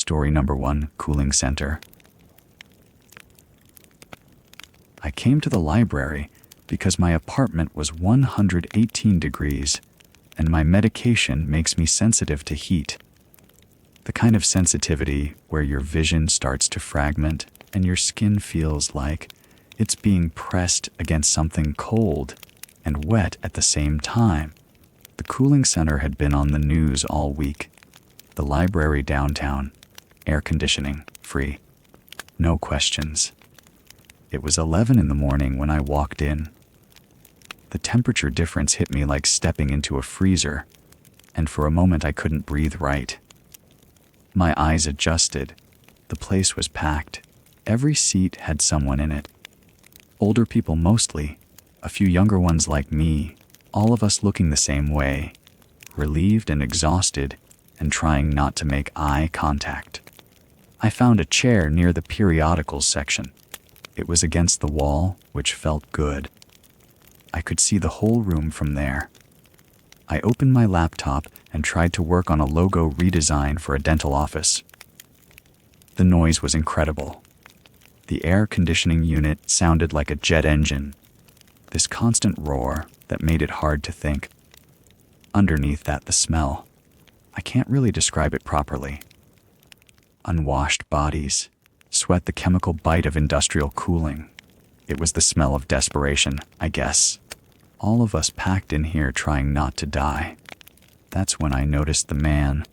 Story number 1, Cooling Center. I came to the library because my apartment was 118 degrees, and my medication makes me sensitive to heat. The kind of sensitivity where your vision starts to fragment and your skin feels like it's being pressed against something cold and wet at the same time. The cooling center had been on the news all week. The library downtown, air conditioning, free. No questions. It was 11 in the morning when I walked in. The temperature difference hit me like stepping into a freezer, and for a moment I couldn't breathe right. My eyes adjusted. The place was packed. Every seat had someone in it. Older people mostly, a few younger ones like me, all of us looking the same way, relieved and exhausted, and trying not to make eye contact. I found a chair near the periodicals section. It was against the wall, which felt good. I could see the whole room from there. I opened my laptop and tried to work on a logo redesign for a dental office. The noise was incredible. The air conditioning unit sounded like a jet engine, this constant roar that made it hard to think. Underneath that, the smell. I can't really describe it properly. Unwashed bodies, sweat, the chemical bite of industrial cooling. It was the smell of desperation, I guess. All of us packed in here trying not to die. That's when I noticed the man.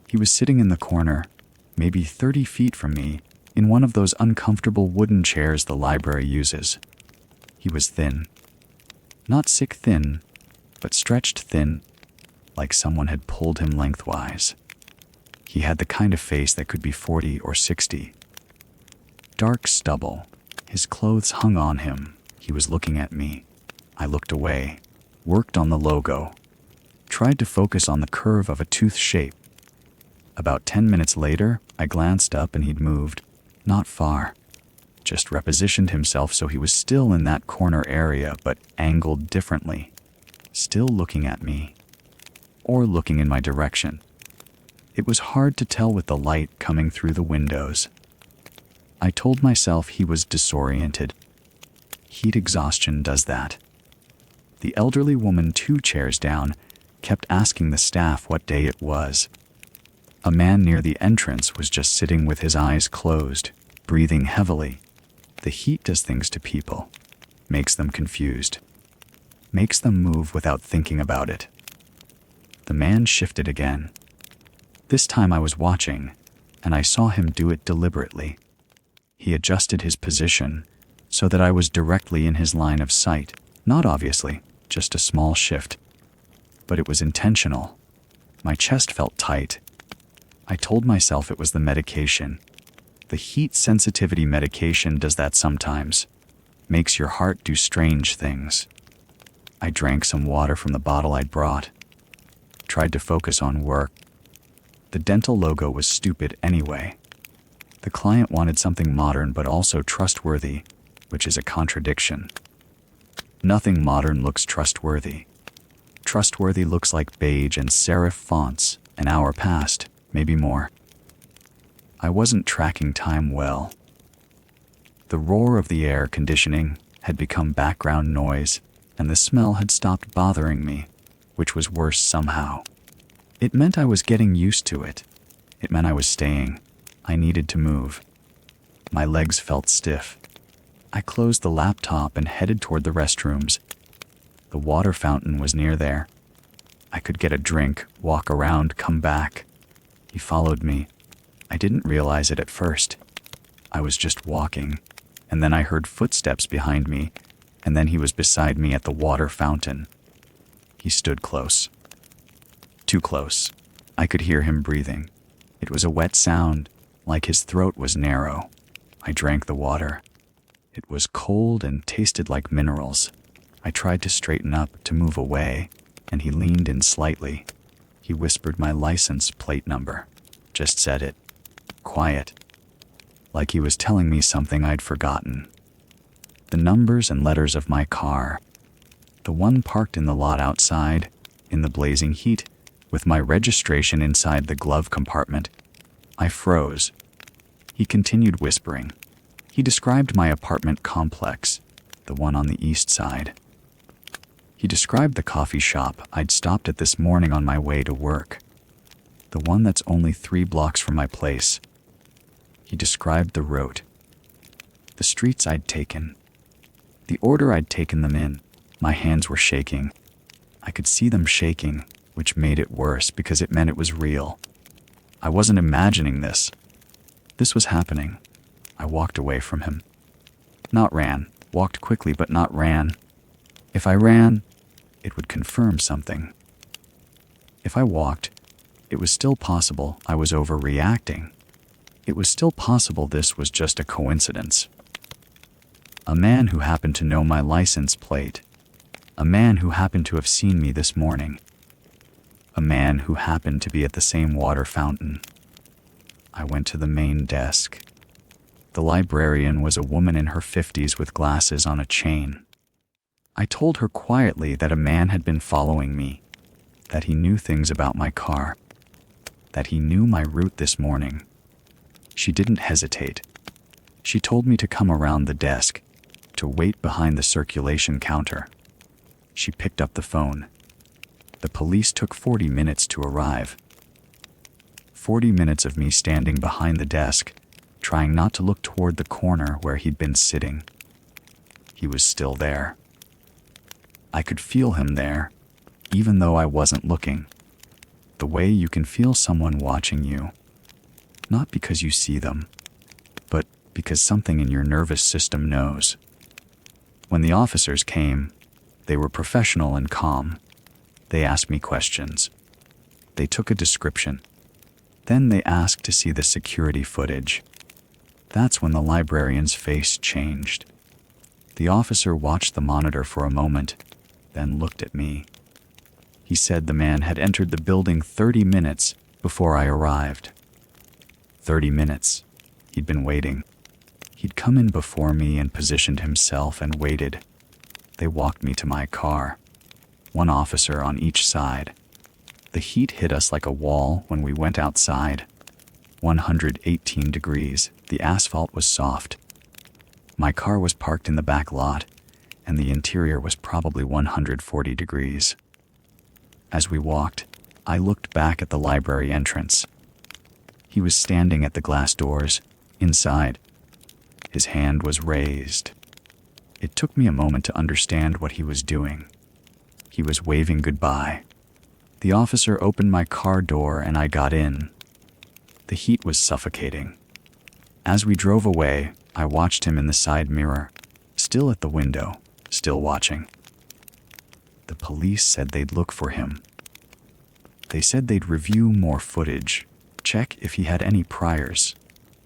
He was sitting in the corner, maybe 30 feet from me, in one of those uncomfortable wooden chairs the library uses. He was thin. Not sick thin, but stretched thin, like someone had pulled him lengthwise. He had the kind of face that could be 40 or 60. Dark stubble. His clothes hung on him. He was looking at me. I looked away, worked on the logo, tried to focus on the curve of a tooth shape. About 10 minutes later, I glanced up and he'd moved. Not far. Just repositioned himself so he was still in that corner area, but angled differently. Still looking at me. Or looking in my direction. It was hard to tell with the light coming through the windows. I told myself he was disoriented. Heat exhaustion does that. The elderly woman 2 chairs down kept asking the staff what day it was. A man near the entrance was just sitting with his eyes closed, breathing heavily. The heat does things to people, makes them confused, makes them move without thinking about it. The man shifted again. This time I was watching, and I saw him do it deliberately. He adjusted his position so that I was directly in his line of sight. Not obviously, just a small shift. But it was intentional. My chest felt tight. I told myself it was the medication. The heat sensitivity medication does that sometimes. Makes your heart do strange things. I drank some water from the bottle I'd brought. Tried to focus on work. The dental logo was stupid anyway. The client wanted something modern but also trustworthy, which is a contradiction. Nothing modern looks trustworthy. Trustworthy looks like beige and serif fonts. An hour passed, maybe more. I wasn't tracking time well. The roar of the air conditioning had become background noise, and the smell had stopped bothering me, which was worse somehow. It meant I was getting used to it. It meant I was staying. I needed to move. My legs felt stiff. I closed the laptop and headed toward the restrooms. The water fountain was near there. I could get a drink, walk around, come back. He followed me. I didn't realize it at first. I was just walking, and then I heard footsteps behind me, and then he was beside me at the water fountain. He stood close. Too close. I could hear him breathing. It was a wet sound, like his throat was narrow. I drank the water. It was cold and tasted like minerals. I tried to straighten up, to move away, and he leaned in slightly. He whispered my license plate number. Just said it. Quiet. Like he was telling me something I'd forgotten. The numbers and letters of my car. The one parked in the lot outside, in the blazing heat, with my registration inside the glove compartment. I froze. He continued whispering. He described my apartment complex, the one on the east side. He described the coffee shop I'd stopped at this morning on my way to work, the one that's only 3 blocks from my place. He described the route, the streets I'd taken, the order I'd taken them in. My hands were shaking. I could see them shaking, which made it worse because it meant it was real. I wasn't imagining this. This was happening. I walked away from him. Not ran, walked quickly but not ran. If I ran, it would confirm something. If I walked, it was still possible I was overreacting. It was still possible this was just a coincidence. A man who happened to know my license plate. A man who happened to have seen me this morning. A man who happened to be at the same water fountain. I went to the main desk. The librarian was a woman in her 50s with glasses on a chain. I told her quietly that a man had been following me, that he knew things about my car, that he knew my route this morning. She didn't hesitate. She told me to come around the desk, to wait behind the circulation counter. She picked up the phone. The police took 40 minutes to arrive. 40 minutes of me standing behind the desk, trying not to look toward the corner where he'd been sitting. He was still there. I could feel him there, even though I wasn't looking. The way you can feel someone watching you, not because you see them, but because something in your nervous system knows. When the officers came, they were professional and calm. They asked me questions. They took a description. Then they asked to see the security footage. That's when the librarian's face changed. The officer watched the monitor for a moment, then looked at me. He said the man had entered the building 30 minutes before I arrived. 30 minutes. He'd been waiting. He'd come in before me and positioned himself and waited. They walked me to my car. 1 officer on each side. The heat hit us like a wall when we went outside. 118 degrees. The asphalt was soft. My car was parked in the back lot, and the interior was probably 140 degrees. As we walked, I looked back at the library entrance. He was standing at the glass doors, inside. His hand was raised. It took me a moment to understand what he was doing. He was waving goodbye. The officer opened my car door and I got in. The heat was suffocating. As we drove away, I watched him in the side mirror, still at the window, still watching. The police said they'd look for him. They said they'd review more footage, check if he had any priors.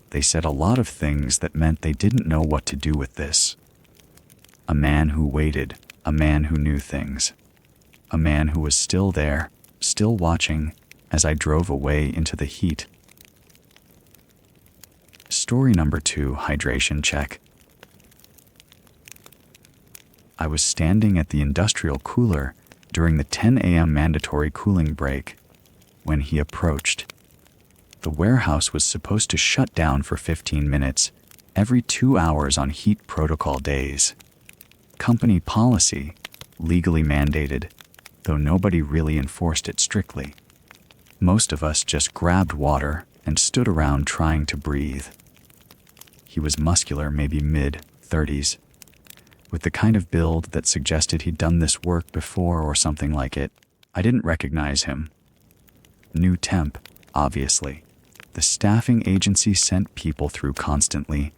They said a lot of things that meant they didn't know what to do with this. A man who waited, a man who knew things. A man who was still there, still watching, as I drove away into the heat. Story number 2, hydration check. I was standing at the industrial cooler during the 10 a.m. mandatory cooling break when he approached. The warehouse was supposed to shut down for 15 minutes every 2 hours on heat protocol days. Company policy, legally mandated, though nobody really enforced it strictly. Most of us just grabbed water and stood around trying to breathe. He was muscular, maybe mid-30s, with the kind of build that suggested he'd done this work before or something like it. I didn't recognize him. New temp, obviously. The staffing agency sent people through constantly,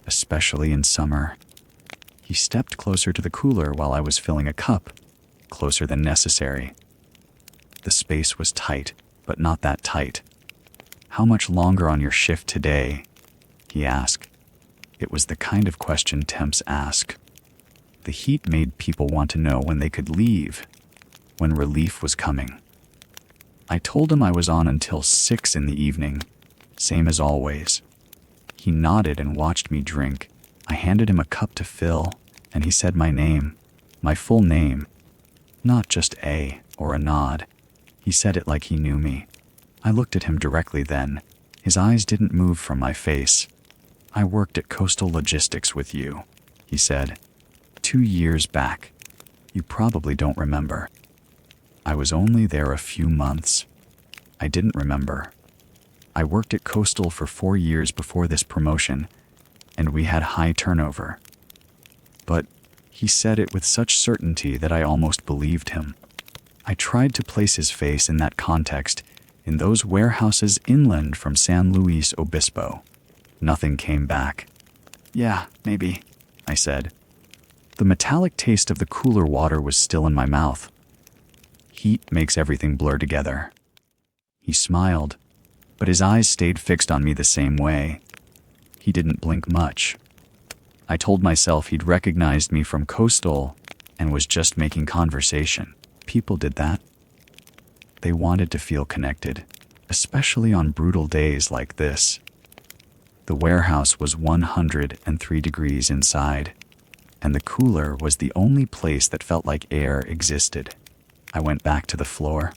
especially in summer. He stepped closer to the cooler while I was filling a cup, closer than necessary. The space was tight, but not that tight. "How much longer on your shift today?" he asked. It was the kind of question temps ask. The heat made people want to know when they could leave, when relief was coming. I told him I was on until 6 in the evening, same as always. He nodded and watched me drink. I handed him a cup to fill, and he said my name, my full name. Not just A or a nod. He said it like he knew me. I looked at him directly then, His eyes didn't move from my face. "I worked at Coastal Logistics with you," he said. "2 years back. You probably don't remember." I was only there a few months. I didn't remember. I worked at Coastal for 4 years before this promotion, and we had high turnover. But he said it with such certainty that I almost believed him. I tried to place his face in that context, in those warehouses inland from San Luis Obispo. Nothing came back. "Yeah, maybe," I said. The metallic taste of the cooler water was still in my mouth. Heat makes everything blur together. He smiled, but his eyes stayed fixed on me the same way. He didn't blink much. I told myself he'd recognized me from Coastal and was just making conversation. People did that. They wanted to feel connected, especially on brutal days like this. The warehouse was 103 degrees inside, and the cooler was the only place that felt like air existed. I went back to the floor.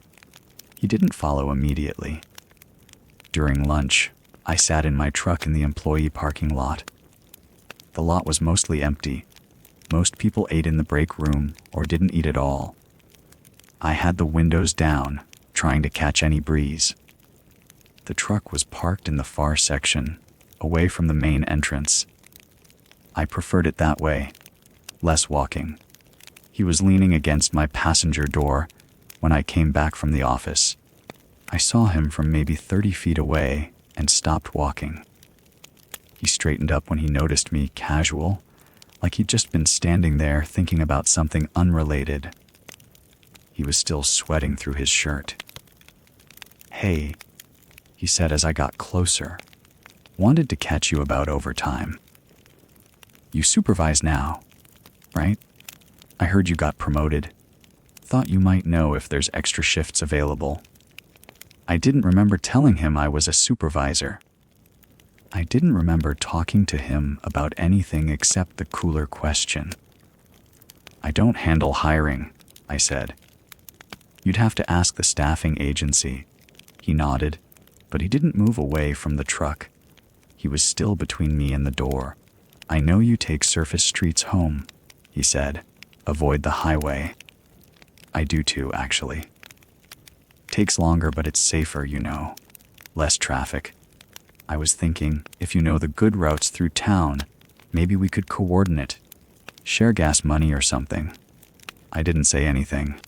He didn't follow immediately. During lunch, I sat in my truck in the employee parking lot. The lot was mostly empty. Most people ate in the break room or didn't eat at all. I had the windows down, trying to catch any breeze. The truck was parked in the far section, away from the main entrance. I preferred it that way, less walking. He was leaning against my passenger door when I came back from the office. I saw him from maybe 30 feet away and stopped walking. He straightened up when he noticed me, casual, like he'd just been standing there thinking about something unrelated. He was still sweating through his shirt. "Hey," he said as I got closer. "Wanted to catch you about overtime. You supervise now, right? I heard you got promoted. Thought you might know if there's extra shifts available." I didn't remember telling him I was a supervisor. I didn't remember talking to him about anything except the cooler question. "I don't handle hiring," I said. "You'd have to ask the staffing agency." He nodded, but he didn't move away from the truck. He was still between me and the door. "I know you take surface streets home," he said. "Avoid the highway." I do too, actually. Takes longer, but it's safer, you know. Less traffic. I was thinking, if you know the good routes through town, maybe we could coordinate. Share gas money or something. I didn't say anything.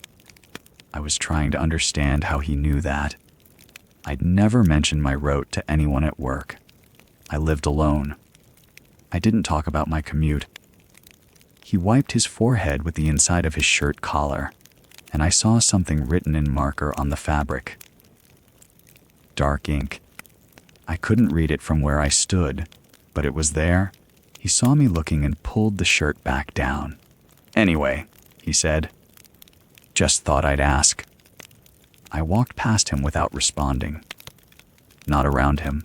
I was trying to understand how he knew that. I'd never mentioned my route to anyone at work. I lived alone. I didn't talk about my commute. He wiped his forehead with the inside of his shirt collar, and I saw something written in marker on the fabric. Dark ink. I couldn't read it from where I stood, but it was there. He saw me looking and pulled the shirt back down. "Anyway," he said. "Just thought I'd ask." I walked past him without responding. Not around him.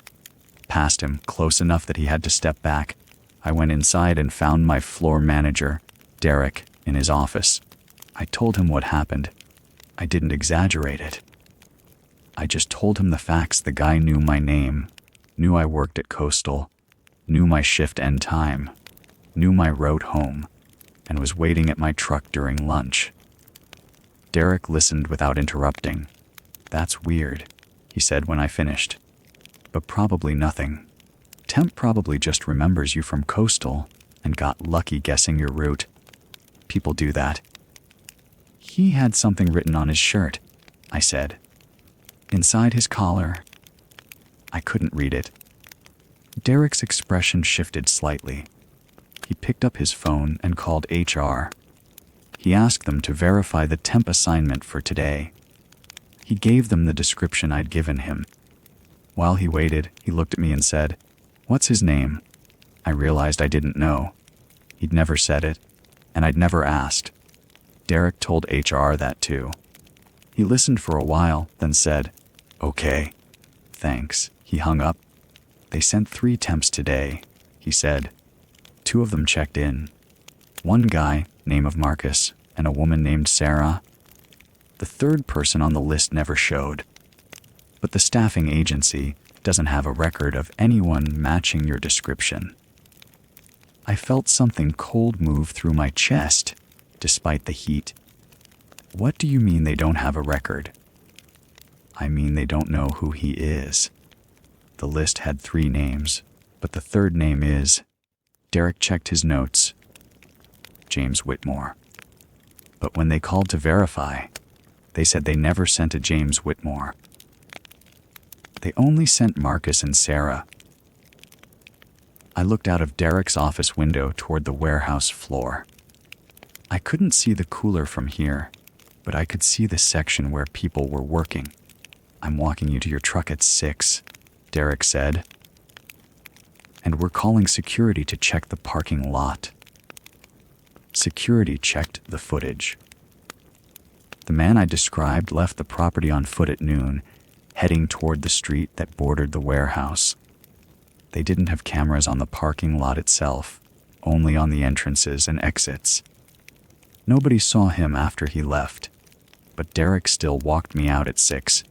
Past him, close enough that he had to step back. I went inside and found my floor manager, Derek, in his office. I told him what happened. I didn't exaggerate it. I just told him the facts. The guy knew my name, knew I worked at Coastal, knew my shift end time, knew my route home, and was waiting at my truck during lunch. Derek listened without interrupting. "That's weird," he said when I finished. "But probably nothing. Temp probably just remembers you from Coastal and got lucky guessing your route. People do that." "He had something written on his shirt," I said. "Inside his collar." I couldn't read it. Derek's expression shifted slightly. He picked up his phone and called HR. He asked them to verify the temp assignment for today. He gave them the description I'd given him. While he waited, he looked at me and said, "What's his name?" I realized I didn't know. He'd never said it, and I'd never asked. Derek told HR that too. He listened for a while, then said, "Okay, thanks." He hung up. "They sent 3 temps today," he said. 2 of them checked in. One guy, name of Marcus, and a woman named Sarah. The 3rd person on the list never showed. But the staffing agency, doesn't have a record of anyone matching your description. I felt something cold move through my chest, despite the heat. What do you mean they don't have a record? I mean they don't know who he is. The list had 3 names, but the third name is... Derek checked his notes. James Whitmore. But when they called to verify, they said they never sent a James Whitmore. They only sent Marcus and Sarah. I looked out of Derek's office window toward the warehouse floor. I couldn't see the cooler from here, but I could see the section where people were working. I'm walking you to your truck at 6, Derek said. And we're calling security to check the parking lot. Security checked the footage. The man I described left the property on foot at noon, heading toward the street that bordered the warehouse. They didn't have cameras on the parking lot itself, only on the entrances and exits. Nobody saw him after he left, but Derek still walked me out at 6.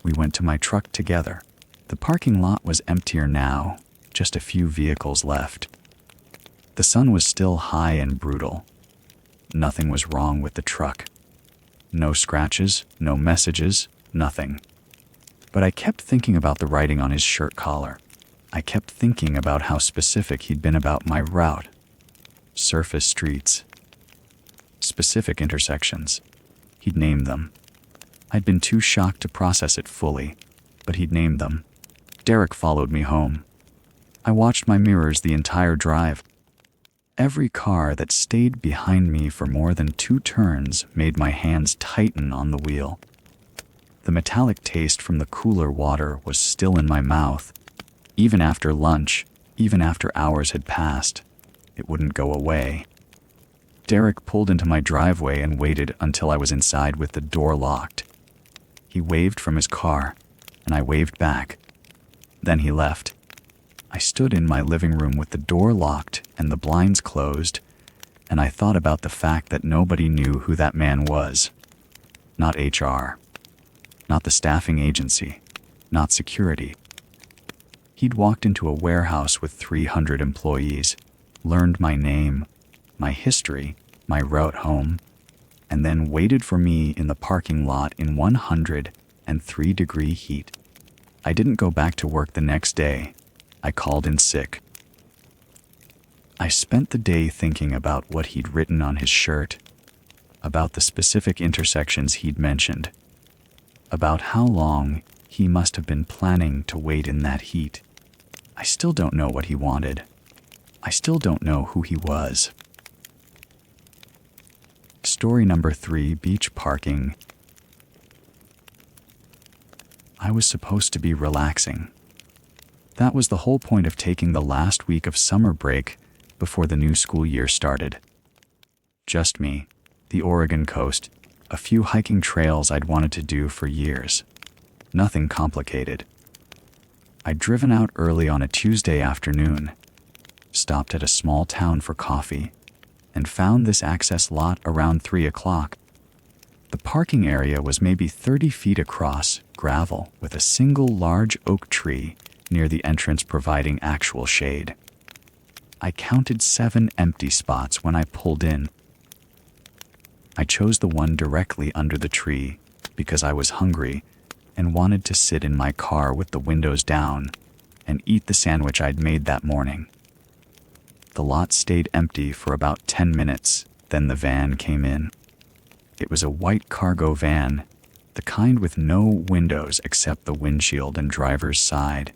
We went to my truck together. The parking lot was emptier now, just a few vehicles left. The sun was still high and brutal. Nothing was wrong with the truck. No scratches, no messages, nothing. But I kept thinking about the writing on his shirt collar. I kept thinking about how specific he'd been about my route. Surface streets. Specific intersections. He'd named them. I'd been too shocked to process it fully, but he'd named them. Derek followed me home. I watched my mirrors the entire drive. Every car that stayed behind me for more than 2 turns made my hands tighten on the wheel. The metallic taste from the cooler water was still in my mouth. Even after lunch, even after hours had passed, it wouldn't go away. Derek pulled into my driveway and waited until I was inside with the door locked. He waved from his car, and I waved back. Then he left. I stood in my living room with the door locked and the blinds closed, and I thought about the fact that nobody knew who that man was. Not HR. Not the staffing agency. Not security. He'd walked into a warehouse with 300 employees, learned my name, my history, my route home, and then waited for me in the parking lot in 103-degree heat. I didn't go back to work the next day. I called in sick. I spent the day thinking about what he'd written on his shirt, about the specific intersections he'd mentioned, about how long he must have been planning to wait in that heat. I still don't know what he wanted. I still don't know who he was. Story number 3, beach parking. I was supposed to be relaxing. That was the whole point of taking the last week of summer break before the new school year started. Just me, the Oregon coast, a few hiking trails I'd wanted to do for years. Nothing complicated. I'd driven out early on a Tuesday afternoon, stopped at a small town for coffee, and found this access lot around 3 o'clock. The parking area was maybe 30 feet across, gravel, with a single large oak tree near the entrance providing actual shade. I counted 7 empty spots when I pulled in. I chose the one directly under the tree because I was hungry and wanted to sit in my car with the windows down and eat the sandwich I'd made that morning. The lot stayed empty for about 10 minutes, then the van came in. It was a white cargo van, the kind with no windows except the windshield and driver's side.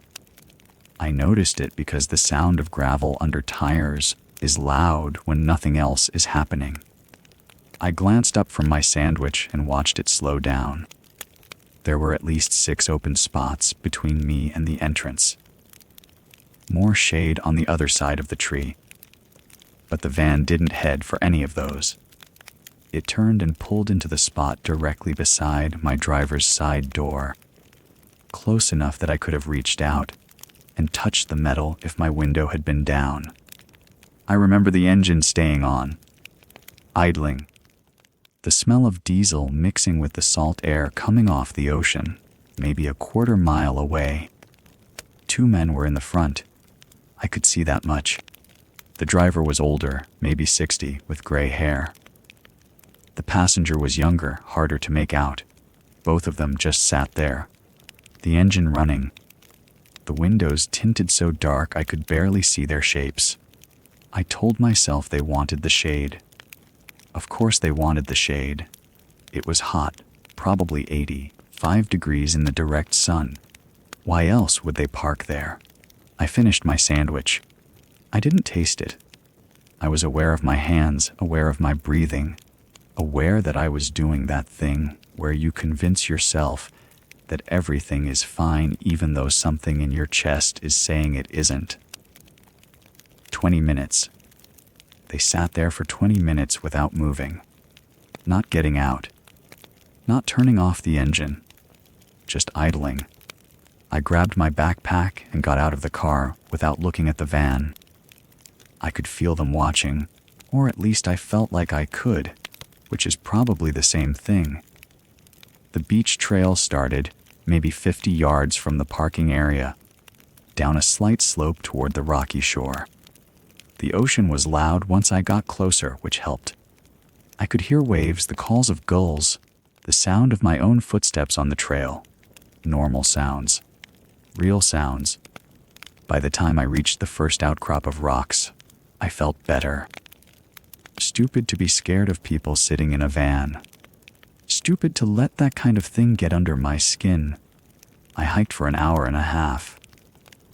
I noticed it because the sound of gravel under tires is loud when nothing else is happening. I glanced up from my sandwich and watched it slow down. There were at least 6 open spots between me and the entrance. More shade on the other side of the tree. But the van didn't head for any of those. It turned and pulled into the spot directly beside my driver's side door, close enough that I could have reached out and touched the metal if my window had been down. I remember the engine staying on, idling, the smell of diesel mixing with the salt air coming off the ocean, maybe a quarter mile away. 2 men were in the front. I could see that much. The driver was older, maybe 60, with gray hair. The passenger was younger, harder to make out. Both of them just sat there. The engine running. The windows tinted so dark I could barely see their shapes. I told myself they wanted the shade. Of course they wanted the shade. It was hot, probably 85 degrees in the direct sun. Why else would they park there? I finished my sandwich. I didn't taste it. I was aware of my hands, aware of my breathing, aware that I was doing that thing where you convince yourself that everything is fine even though something in your chest is saying it isn't. 20 minutes. They sat there for 20 minutes without moving, not getting out, not turning off the engine, just idling. I grabbed my backpack and got out of the car without looking at the van. I could feel them watching, or at least I felt like I could, which is probably the same thing. The beach trail started, maybe 50 yards from the parking area, down a slight slope toward the rocky shore. The ocean was loud once I got closer, which helped. I could hear waves, the calls of gulls, the sound of my own footsteps on the trail. Normal sounds. Real sounds. By the time I reached the first outcrop of rocks, I felt better. Stupid to be scared of people sitting in a van. Stupid to let that kind of thing get under my skin. I hiked for an hour and a half.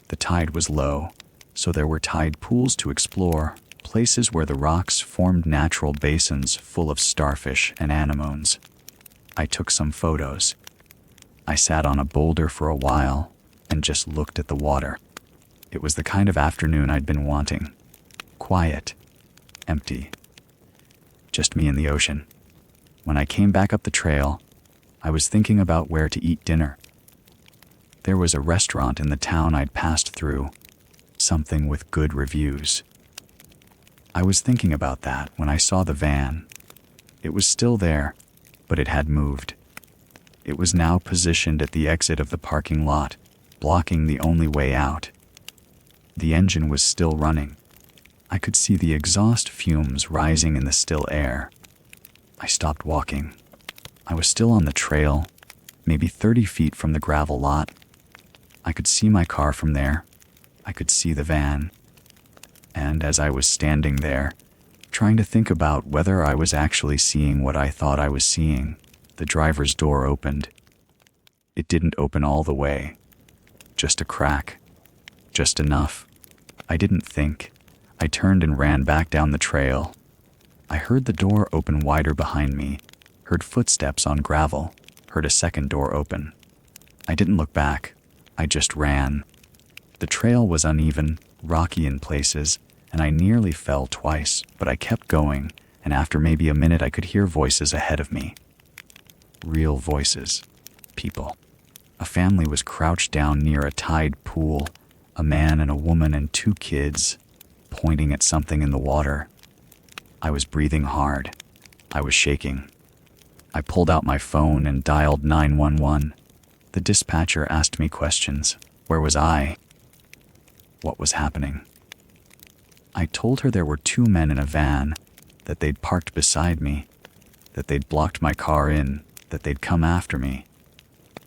The tide was low, so there were tide pools to explore, places where the rocks formed natural basins full of starfish and anemones. I took some photos. I sat on a boulder for a while and just looked at the water. It was the kind of afternoon I'd been wanting. Quiet. Empty. Just me and the ocean. When I came back up the trail, I was thinking about where to eat dinner. There was a restaurant in the town I'd passed through, something with good reviews. I was thinking about that when I saw the van. It was still there, but it had moved. It was now positioned at the exit of the parking lot, blocking the only way out. The engine was still running. I could see the exhaust fumes rising in the still air. I stopped walking. I was still on the trail, maybe 30 feet from the gravel lot. I could see my car from there. I could see the van. And as I was standing there, trying to think about whether I was actually seeing what I thought I was seeing, the driver's door opened. It didn't open all the way. Just a crack. Just enough. I didn't think. I turned and ran back down the trail. I heard the door open wider behind me, heard footsteps on gravel, heard a second door open. I didn't look back. I just ran. The trail was uneven, rocky in places, and I nearly fell twice, but I kept going, and after maybe a minute I could hear voices ahead of me. Real voices. People. A family was crouched down near a tide pool, a man and a woman and 2 kids, pointing at something in the water. I was breathing hard. I was shaking. I pulled out my phone and dialed 911. The dispatcher asked me questions. Where was I? What was happening? I told her there were 2 men in a van, that they'd parked beside me, that they'd blocked my car in, that they'd come after me.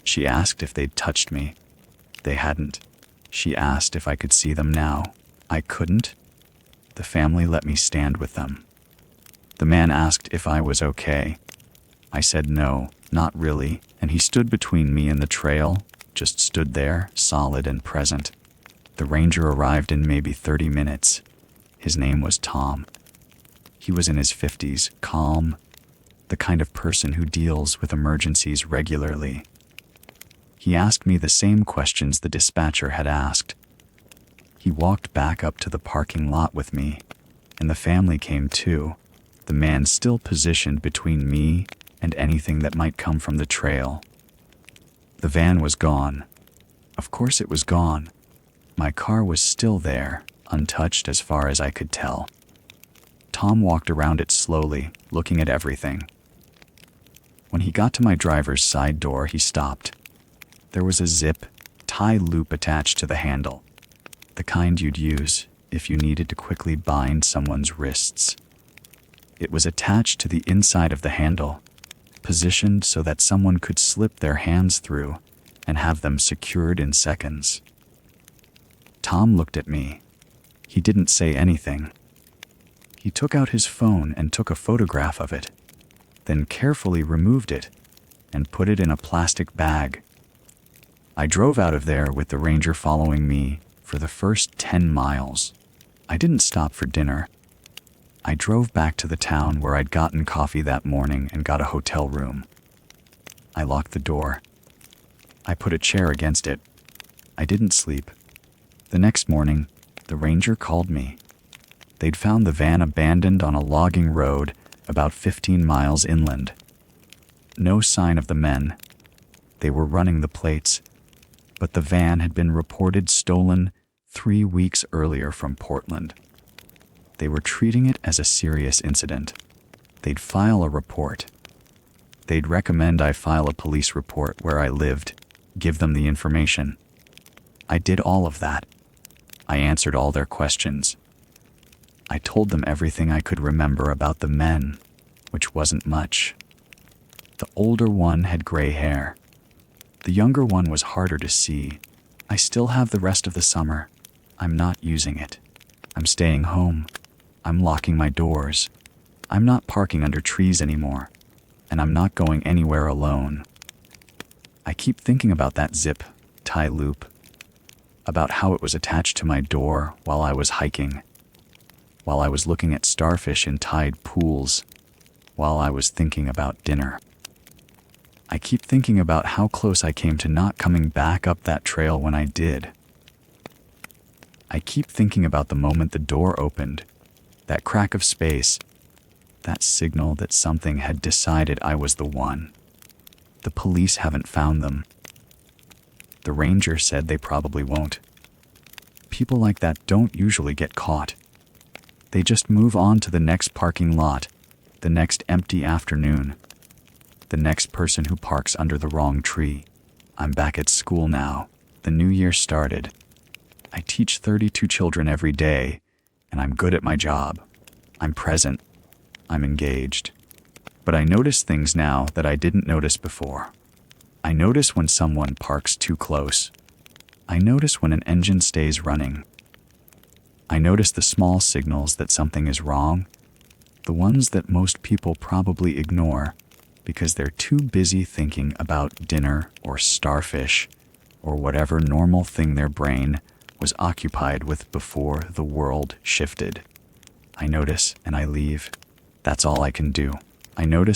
She asked if they'd touched me. They hadn't. She asked if I could see them now. I couldn't. The family let me stand with them. The man asked if I was okay. I said no, not really, and he stood between me and the trail, just stood there, solid and present. The ranger arrived in maybe 30 minutes. His name was Tom. He was in his 50s, calm, the kind of person who deals with emergencies regularly. He asked me the same questions the dispatcher had asked. He walked back up to the parking lot with me, and the family came too, the man still positioned between me and anything that might come from the trail. The van was gone. Of course it was gone. My car was still there, untouched as far as I could tell. Tom walked around it slowly, looking at everything. When he got to my driver's side door, he stopped. There was a zip, tie loop attached to the handle, the kind you'd use if you needed to quickly bind someone's wrists. It was attached to the inside of the handle, positioned so that someone could slip their hands through and have them secured in seconds. Tom looked at me. He didn't say anything. He took out his phone and took a photograph of it, then carefully removed it and put it in a plastic bag. I drove out of there with the ranger following me for the first 10 miles. I didn't stop for dinner. I drove back to the town where I'd gotten coffee that morning and got a hotel room. I locked the door. I put a chair against it. I didn't sleep. The next morning, the ranger called me. They'd found the van abandoned on a logging road about 15 miles inland. No sign of the men. They were running the plates, but the van had been reported stolen 3 weeks earlier from Portland. They were treating it as a serious incident. They'd file a report. They'd recommend I file a police report where I lived, give them the information. I did all of that. I answered all their questions. I told them everything I could remember about the men, which wasn't much. The older one had gray hair. The younger one was harder to see. I still have the rest of the summer. I'm not using it. I'm staying home. I'm locking my doors. I'm not parking under trees anymore. And I'm not going anywhere alone. I keep thinking about that zip tie loop, about how it was attached to my door while I was hiking, while I was looking at starfish in tide pools, while I was thinking about dinner. I keep thinking about how close I came to not coming back up that trail when I did. I keep thinking about the moment the door opened, that crack of space, that signal that something had decided I was the one. The police haven't found them. The ranger said they probably won't. People like that don't usually get caught. They just move on to the next parking lot, the next empty afternoon, the next person who parks under the wrong tree. I'm back at school now. The new year started. I teach 32 children every day, and I'm good at my job. I'm present. I'm engaged. But I notice things now that I didn't notice before. I notice when someone parks too close. I notice when an engine stays running. I notice the small signals that something is wrong, the ones that most people probably ignore because they're too busy thinking about dinner or starfish or whatever normal thing their brain was occupied with before the world shifted. I notice and I leave. That's all I can do. I notice